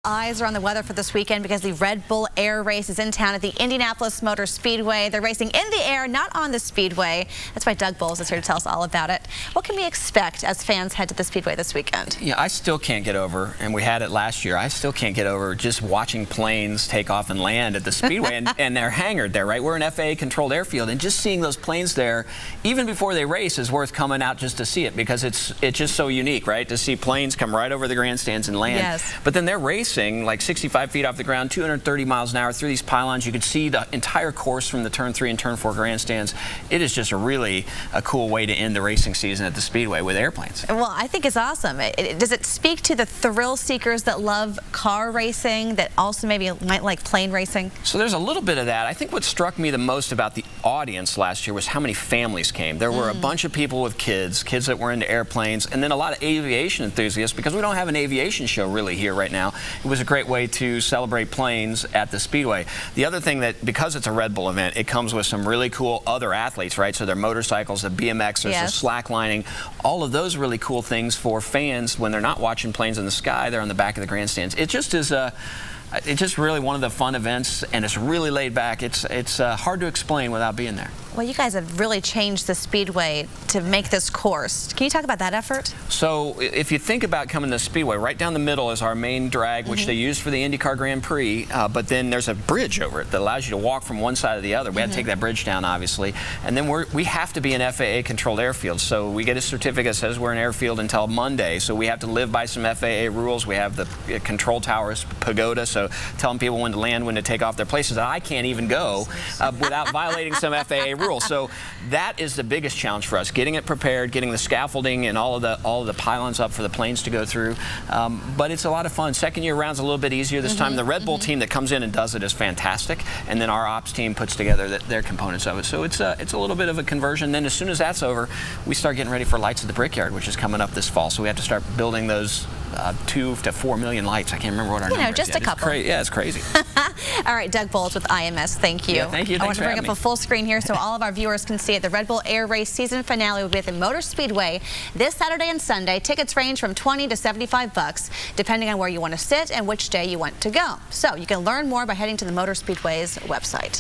eyes are on the weather for this weekend because the Red Bull Air Race is in town at the Indianapolis Motor Speedway. They're racing in the air, not on the speedway. That's why Doug Bowles is here to tell us all about it. What can we expect as fans head to the speedway this weekend? Yeah, I still can't get over, and we had it last year, I still can't get over just watching planes take off and land at the speedway and they're hangared there, right? We're an FAA-controlled airfield, and just seeing those planes there, even before they race, is worth coming out just to see it because it's just so unique, right? To see planes come right over the grandstands and land. Yes. But then they're racing like 65 feet off the ground, 230 miles an hour through these pylons. You could see the entire course from the Turn 3 and Turn 4 grandstands. It is just a cool way to end the racing season at the Speedway with airplanes. Well, I think it's awesome. Does it speak to the thrill seekers that love car racing that also maybe might like plane racing? So there's a little bit of that. I think what struck me the most about the audience last year was how many families came. There were a bunch of people with kids that were into airplanes, and then a lot of aviation enthusiasts because we don't have an aviation show really here right now. It was a great way to celebrate planes at the Speedway. The other thing that, because it's a Red Bull event, it comes with some really cool other athletes, right? So there are motorcycles, the BMX, there's the slacklining, all of those really cool things for fans when they're not watching planes in the sky, they're on the back of the grandstands. It just is it's just really one of the fun events, and it's really laid back. It's hard to explain without being there. Well, you guys have really changed the Speedway to make this course. Can you talk about that effort? So if you think about coming to the Speedway, right down the middle is our main drag, which they used for the IndyCar Grand Prix, but then there's a bridge over it that allows you to walk from one side to the other. We had to take that bridge down, obviously, and then we have to be an FAA-controlled airfield, so we get a certificate that says we're an airfield until Monday, so we have to live by some FAA rules. We have the control towers, pagoda, so telling people when to land, when to take off. There are places that I can't even go without violating some FAA rules. So that is the biggest challenge for us, getting it prepared, getting the scaffolding and all of the pylons up for the planes to go through. But it's a lot of fun. Second year round's a little bit easier this time. The Red Bull team that comes in and does it is fantastic, and then our ops team puts together their components of it. So it's a little bit of a conversion. Then as soon as that's over, we start getting ready for Lights at the Brickyard, which is coming up this fall. So we have to start building those 2 to 4 million lights. I can't remember what our number is. Just a couple. Yeah, it's crazy. All right, Doug Bowles with IMS. Thank you. Yeah, thank you. I want to bring up a full screen here so all of our viewers can see it. The Red Bull Air Race season finale will be at the Motor Speedway this Saturday and Sunday. Tickets range from $20 to $75, depending on where you want to sit and which day you want to go. So you can learn more by heading to the Motor Speedway's website.